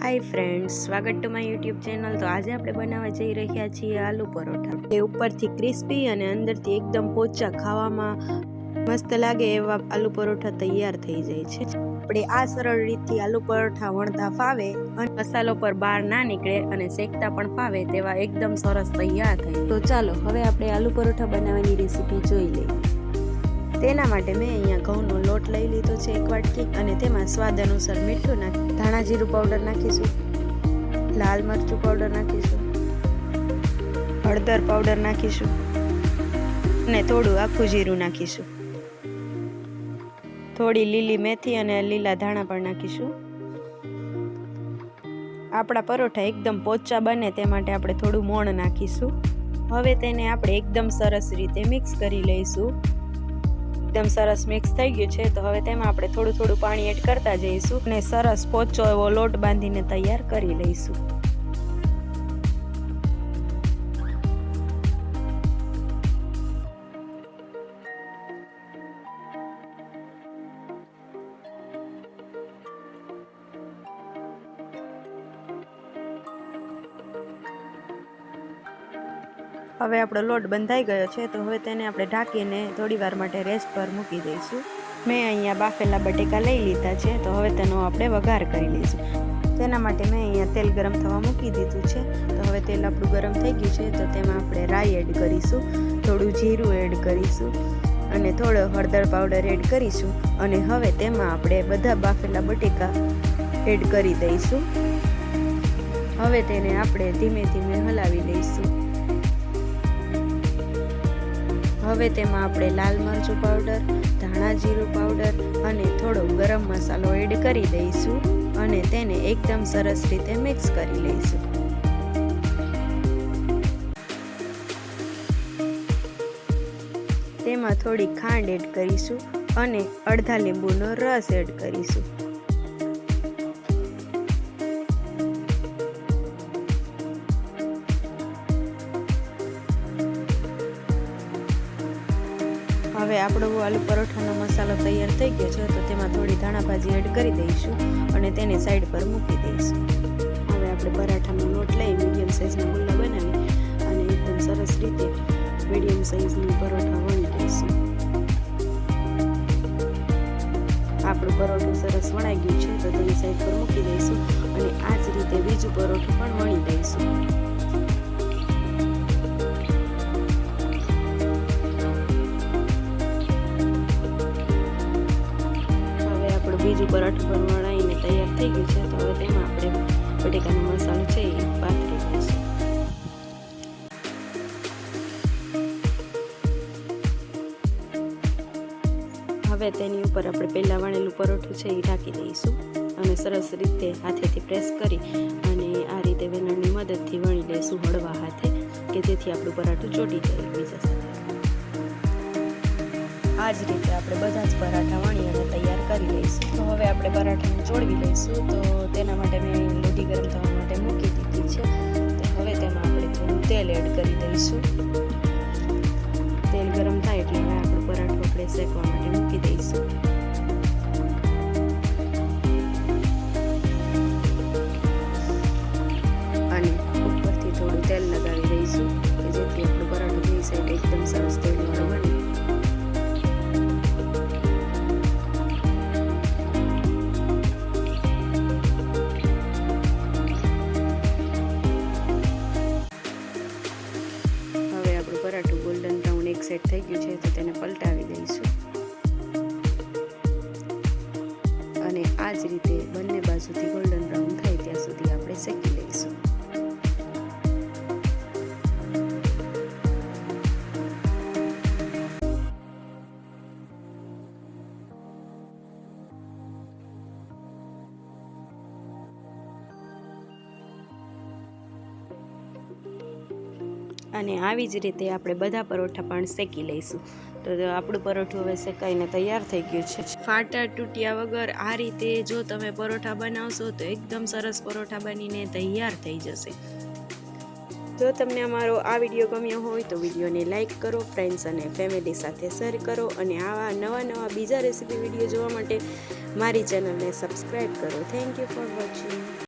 Hi friends, स्वागत to my YouTube channel. तो आज આપણે બનાવવા જઈ રહ્યા છીએ આલુ પરોઠા। તે ઉપરથી ક્રિસ્પી અને અંદરથી એકદમ પોચા, ખાવામાં મસ્ત લાગે એવા આલુ પરોઠા તૈયાર થઈ જાય છે। આપણે આ સરળ રીતથી આલુ પરોઠા વણતા ફાવે અને મસાલો પર બહાર ના નીકળે અને શેકતા પણ ફાવે તેવા એકદમ સરસ તૈયાર થાય। તો ચાલો હવે આપણે આલુ પરોઠા બનાવવાની રેસીપી જોઈ લઈએ। તેના માટે મેં અહીંયા ઘઉંનો લોટ લઈ લીધો છે 1 વાટકી અને તેમાં સ્વાદ અનુસાર મીઠું નાખી, ધાણા જીરું પાવડર નાખીશું, લાલ મરચું પાવડર નાખીશું, હળદર પાવડર નાખીશું અને થોડું આખું જીરું નાખીશું। થોડી લીલી મેથી અને લીલા ધાણા પણ નાખીશું। આપણા પરોઠા એકદમ પોચા બને તે માટે આપણે થોડું મોણ નાખીશું। હવે તેને આપણે એકદમ સરસ રીતે મિક્સ કરી લઈશું। एकदम सरस मिक्स થઈ ગયું છે તો હવે તેમાં આપણે થોડું થોડું પાણી એડ કરતા જઈશું અને સરસ પોચો એવો લોટ બાંધીને તૈયાર કરી લઈશું। હવે આપણો લોટ બંધાઈ ગયો છે તો હવે તેને આપણે ઢાંકીને થોડીવાર માટે રેસ્ટ પર મૂકી દઈશું। મેં અહીંયા બાફેલા બટેકા લઈ લીધા છે તો હવે તેનો આપણે વઘાર કરી લઈશું। તેના માટે મેં અહીંયા તેલ ગરમ થવા મૂકી દીધું છે તો હવે તેલ આપણું ગરમ થઈ ગયું છે તો તેમાં આપણે રાઈ એડ કરીશું, થોડું જીરું એડ કરીશું અને થોડો હળદર પાવડર એડ કરીશું અને હવે તેમાં આપણે બધા બાફેલા બટેકા એડ કરી દઈશું। હવે તેને આપણે ધીમે ધીમે હલાવી લઈશું। હવે તેમાં આપણે લાલ મરચું પાવડર, ધાણા જીરું પાવડર અને થોડો ગરમ મસાલો એડ કરી દઈશું અને તેને એકદમ સરસ રીતે મિક્સ કરી લઈશું। તેમાં થોડી ખાંડ એડ કરીશું અને અડધા લીંબુનો રસ એડ કરીશું। હવે આપણો આલુ પરોઠાનો મસાલો તૈયાર થઈ ગયો છે તો તેમાં થોડી ધાણા ભાજી એડ કરી દઈશું અને તેને સાઈડ પર મૂકી દઈશું। હવે આપણે પરાઠાનો લોટ લઈ મીડિયમ સાઈઝના ગુલ્લા બનાવી અને એકદમ સરસ રીતે મીડિયમ સાઈઝની પરોઠા વણી દઈશું। આપણું પરોઠું સરસ વણાઈ ગયું છે તો તેની સાઈડ પર મૂકી દઈશું અને આ જ રીતે બીજું પરોઠું પણ વણી દઈશું। બીજું પરાઠું પણ વણાઈને તૈયાર થઈ ગયું છે તો હવે તેમાં આપણે બટેકાનો મસાલો છે એ પાથરી દઈશું। હવે તેની ઉપર આપણે પહેલાં વણેલું પરોઠું છે એ ઢાંકી દઈશું અને સરસ રીતે હાથેથી પ્રેસ કરી અને આ રીતે વેલણની મદદથી વણી લઈશું હળવા હાથે કે જેથી આપણું પરાઠું ચોટી જાય બીજા સાથે। આ જ રીતે આપણે બધા જ પરાઠા વણી અને તૈયાર કરી લઈશું। તો હવે આપણે પરાઠાને ચોળવી લઈશું તો તેના માટે મેં લોટી ગરમ થવા માટે મૂકી દીધી છે તો હવે તેમાં આપણે થોડું તેલ એડ કરી દઈશું। તેલ ગરમ થાય એટલે હવે આપણું પરાઠું આપણે શેકવા માટે મૂકી દઈશું અને ઉપરથી થોડું તેલ લગાવી દઈશું કે જેથી આપણું પરાઠું બે સાઈડ એકદમ સરસ તેલવાળું બને। પરાઠું ગોલ્ડન બ્રાઉન એક સાઈડ થઈ ગયું છે તો તેને પલટાવી દઈશું અને આ જ રીતે બંને બાજુથી ગોલ્ડન બ્રાઉન થાય ત્યાં સુધી આપણે શેકી લઈશું। અને આવી જ રીતે આપણે બધા પરોઠા પણ શેકી લઈશું। તો આપણું પરોઠું હવે શેકાઈને તૈયાર થઈ ગયું છે। ફાટા તૂટ્યા વગર આ રીતે જો તમે પરોઠા બનાવશો તો એકદમ સરસ પરોઠા બનીને તૈયાર થઈ જશે। જો તમને અમારો આ વિડીયો ગમ્યો હોય તો વિડીયોને લાઇક કરો, ફ્રેન્ડ્સ અને ફેમિલી સાથે શેર કરો અને આવા નવા બીજા રેસીપી વિડીયો જોવા માટે મારી ચેનલને સબસ્ક્રાઈબ કરો। Thank you for watching.